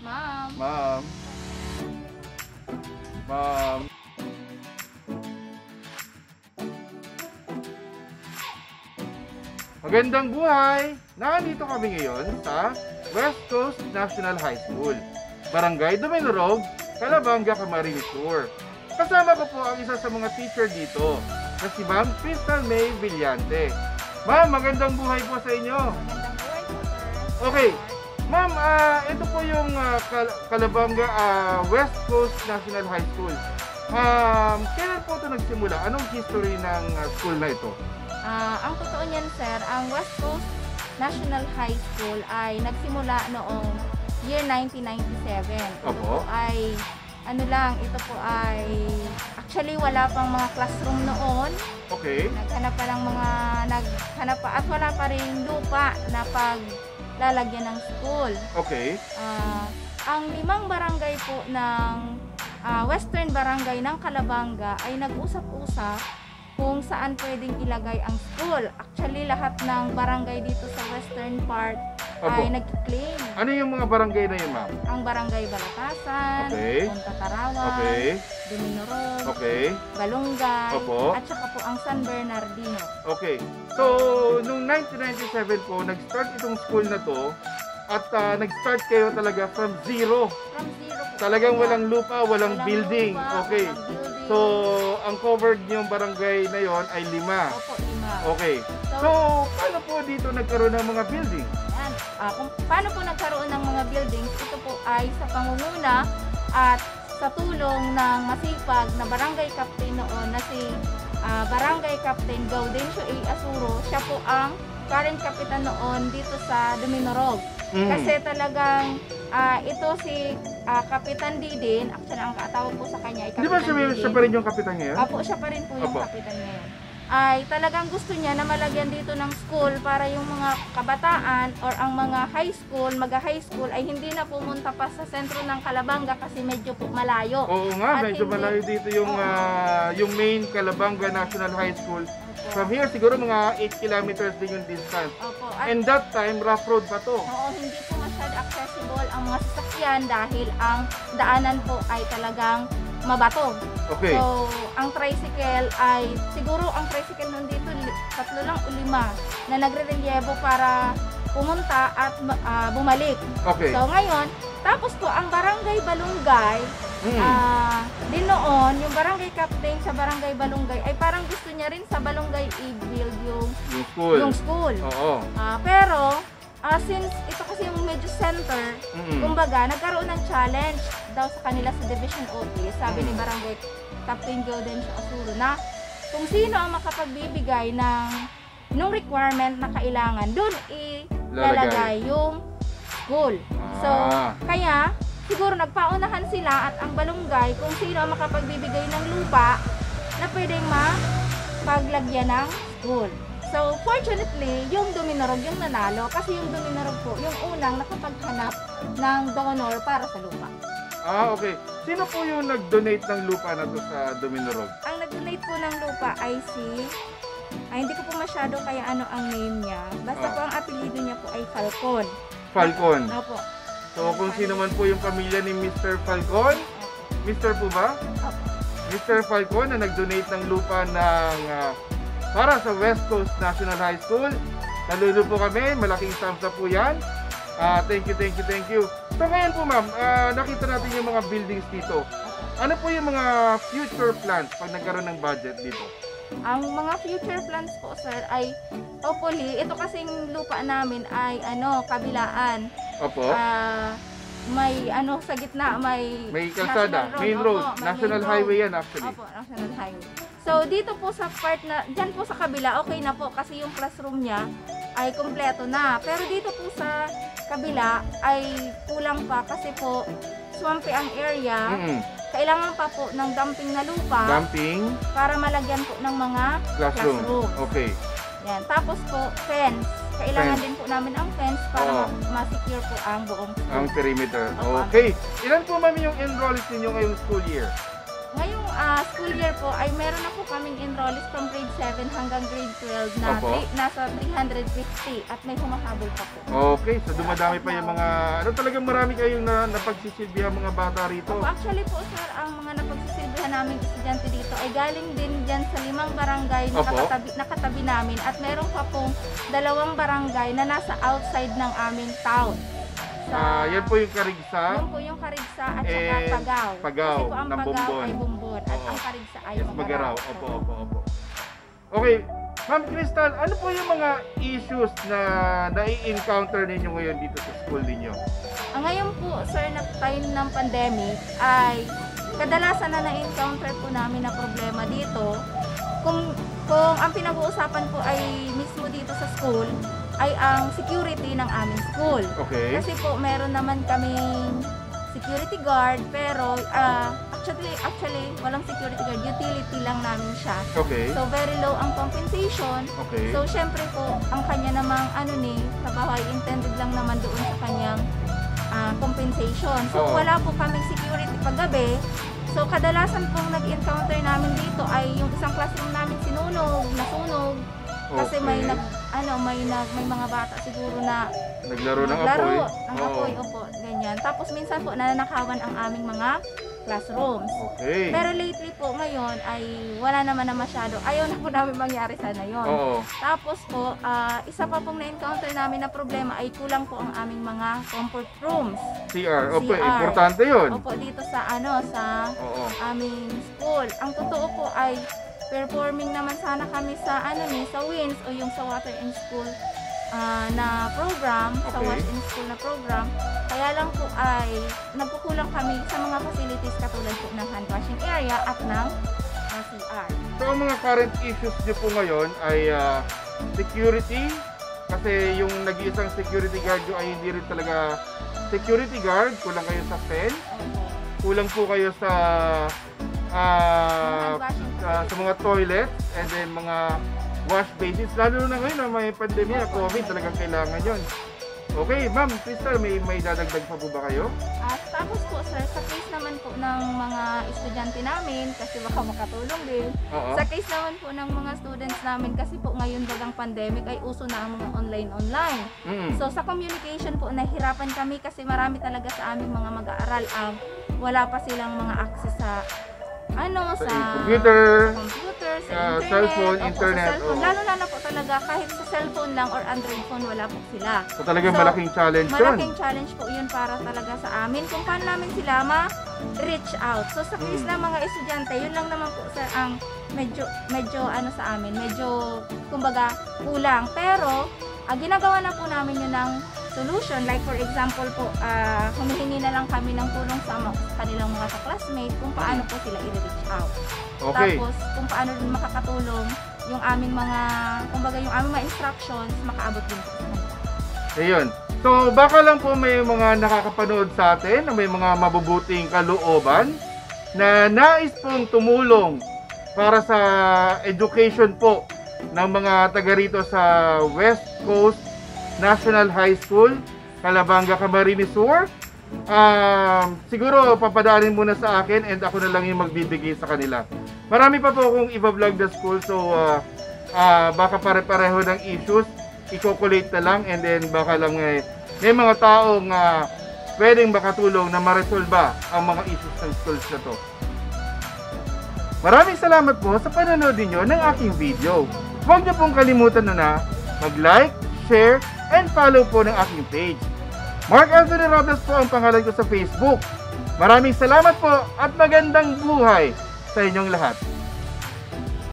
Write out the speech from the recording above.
Ma'am. Ma'am. Ma'am. Magandang buhay! Nandito kami ngayon sa West Coast National High School, Barangay Duminorog, Calabanga, Camarines Sur. Kasama ko po ang isa sa mga teacher dito, na si Ma'am Crystal May Villante. Ma'am, magandang buhay po sa inyo. Magandang buhay po, sir. Okay. Ma'am, ito po yung Calabanga West Coast National High School. Kailan po ito nagsimula? Anong history ng school na ito? Ang totoo niyan, sir, ang West Coast National High School ay nagsimula noong year 1997. Ito Opo. po ay, ito po ay, actually wala pang mga classroom noon. Okay. Naghanap pa at wala pa rin lupa na paglalagyan ng school. Okay. Ang 5 barangay po ng Western Barangay ng Calabanga ay nag-usap-usap kung saan pwedeng ilagay ang school. Actually, lahat ng barangay dito sa western part ay nag-claim. Ano yung mga barangay na yun, ma'am? Ang barangay Balatasan, Okay. Punta Tarawan, Okay. Duminorog, Okay. Balonggay, Opo. at saka po ang San Bernardino. Okay. So, noong 1997 po, nag-start itong school na to at nag-start kayo talaga from zero. From zero po. Talagang walang lupa, walang building. lupa, Okay. walang building. So, ang covered niyong barangay na yon ay 5. Opo, 5. Okay. So, paano po dito nagkaroon ng mga building? Yan. Kung paano po nagkaroon ng mga buildings, ito po ay sa pangunguna at sa tulong ng masipag na barangay captain noon na si Barangay Captain Gaudencio A. Asuro. Siya po ang current kapitan noon dito sa Duminorog. Kasi talagang ito si Kapitan Didin, actually ang katawag po sa kanya ay Di ba Kapitan Didin. siya pa rin yung kapitan ngayon? Apo, siya pa rin po yung Apo. kapitan ngayon. Ay talagang gusto niya na malagyan dito ng school para yung mga kabataan or ang mga high school ay hindi na pumunta pa sa sentro ng Calabanga kasi medyo po malayo. Oo nga, At medyo hindi- malayo dito yung main Calabanga National High School. From here, siguro mga 8 kilometers din yung distance. Opo. At And that time, rough road pa to. oo, hindi po masyado accessible ang mga sasakyan dahil ang daanan po ay talagang mabato. Okay. So, ang tricycle ay, siguro ang tricycle nun dito, 3 lang o 5 na nagre-relievo para pumunta at bumalik. Okay. So, ngayon, tapos po, ang Barangay Balunggay, din noon, yung barangay captain sa Barangay Balunggay, ay parang gusto niya rin sa Balunggay i-build Yung school. yung school. Oo. Pero, since ito kasi yung medyo center, kumbaga, nagkaroon ng challenge daw sa kanila sa division office, sabi ni Barangay Captain Gaudencio Asuro, na kung sino ang makapagbibigay nung requirement na kailangan, doon ilalagay yung school. So, kaya, siguro nagpaunahan sila at ang Balunggay kung sino ang makapagbibigay ng lupa na pwedeng mapaglagyan ng school. So, fortunately, yung Duminorog yung nanalo kasi yung Duminorog po, yung unang nakapaghanap ng donor para sa lupa. Okay. Sino po yung nag-donate ng lupa na to sa Duminorog? Ang nag-donate po ng lupa ay hindi ko po masyado kaya ano ang name niya. Basta po ang apelido niya po ay Falcon. Falcon. Opo. So, kung sino man po yung pamilya ni Mr. Falcon, Mr. po ba? Opo. Mr. Falcon na nag-donate ng lupa para sa West Coast National High School. Nalulo po kami, malaking thumbs up po yan. Thank you. So ngayon po ma'am, nakita natin yung mga buildings dito. Ano po yung mga future plans pag nagkaroon ng budget dito? Ang mga future plans po, sir, ay hopefully, ito kasing lupa namin ay kabilaan. Opo. May sa gitna, may Kalsada, main road, Opo, may national main road. highway yan actually. Opo, national highway. So, dito po sa part na, dyan po sa kabila, okay na po kasi yung classroom niya ay kompleto na. Pero dito po sa kabila ay kulang pa kasi po swampy ang area. Kailangan pa po ng dumping na lupa para malagyan po ng mga classroom. Okay. Yan. Tapos po, fence. Kailangan din po namin ang fence para ma-secure po ang buong school. Ang perimeter. Okay. Ilan po ma'am yung enrollees ninyo ngayong school year? Ngayong school year po ay meron na po kaming enrollees from grade 7 hanggang grade 12 na Opo. nasa 350 at may humahabol pa po. Okay, so dumadami pa yung mga, talagang marami kayong napagsisilbihan mga bata rito. Opo, actually po sir, ang mga napagsisilbihan namin estudyante dito ay galing din dyan sa 5 barangay na Opo. nakatabi namin at meron pa pong 2 barangay na nasa outside ng aming town. Yan po yung Karigsa. Yun po yung Karigsa at saka And Pagaw. Pagaw Kasi po ang ng Pagaw Bumbon. ay Bumbon at Oo. ang Karigsa ay Yes, Magaraw. Magaraw. Opo. Okay, Ma'am Crystal, ano po yung mga issues na nai-encounter ninyo ngayon dito sa school ninyo? Ngayon po, sir, na time ng pandemic ay kadalasan na na-encounter po namin na problema dito. Kung ang pinag-uusapan po ay mismo dito sa school, ay ang security ng aming school. Okay. Kasi po, meron naman kaming security guard, pero actually, walang security guard, utility lang namin siya. Okay. So, very low ang compensation. Okay. So, syempre po, ang kanya namang trabaho ay intended lang naman doon sa kanyang compensation. So, Oo. wala po kaming security paggabi. So, kadalasan pong nag-encounter namin dito ay yung isang classroom namin nasunog. Kasi Okay. may mga bata siguro na Naglaro ng naglaro apoy. ng apoy, opo, ganyan. Tapos minsan po nananakawan ang aming mga classrooms. Okay. Pero lately po ngayon ay wala naman na masyado. Ayaw na po namin mangyari sana yon. Oo. Tapos po, isa pa pong na-encounter namin na problema ay kulang po ang aming mga comfort rooms. CR. Opo, CR. importante yun. Opo, dito sa Oo. aming school. Ang totoo po ay performing naman sana kami sa sa WINS o yung sa Water in School na program, sa Okay. Wash in School na program. Kaya lang po ay nagkukulang kami sa mga facilities katulad po ng hand washing area at ng CR. So, ang mga current issues nyo po ngayon ay security. Kasi yung nag-iisang security guard nyo ay hindi rin talaga security guard. Kulang kayo sa pen. Kulang po kayo sa sa mga toilets and then mga wash basins. Lalo na ngayon na may pandemya, COVID, talagang kailangan yon. Okay, Ma'am Crystal, may dadagdag pa po ba kayo? Tapos po sir, sa case naman po ng mga estudyante namin, kasi baka makatulong din. Oo. Sa case naman po ng mga students namin, kasi po ngayon bagang pandemic ay uso na ang mga online. So sa communication po, nahirapan kami kasi marami talaga sa aming mga mag-aaral ang wala pa silang mga access sa computer, sa internet, cellphone, opo, internet. sa cellphone. Lalo na po talaga, kahit sa cellphone lang or Android phone, wala po sila. So talagang So, malaking challenge yun. Malaking challenge po yun para talaga sa amin. Kung paano namin sila ma-reach out. So sa case ng mga estudyante, yun lang naman po sir ang medyo sa amin, medyo kumbaga kulang. Pero ginagawa na po namin yun ng solution. Like for example po, humihingi na lang kami ng tulong sa kanilang mga classmates kung paano po sila i-reach out. Okay. Tapos kung paano din makakatulong yung aming mga instructions makaabot din po sa kanila. Ayun. So, baka lang po may mga nakakapanood sa atin na may mga mabubuting kalooban na nais pong tumulong para sa education po ng mga taga rito sa West Coast National High School, Calabanga, Camarines Sur. Siguro papadaanin muna sa akin and ako na lang yung magbibigay sa kanila. Marami pa po akong i-vlog the school, so baka pare-pareho ng issues, i-calculate na lang and then baka lang may mga taong pwedeng makatulong na ma-resolba ang mga issues ng schools na to. Maraming salamat po sa panonood ninyo ng aking video. Huwag niyo pong kalimutan na mag-like, share, and follow po ng aking page. Mark Anthony Robles po ang pangalan ko sa Facebook. Maraming salamat po at magandang buhay sa inyong lahat.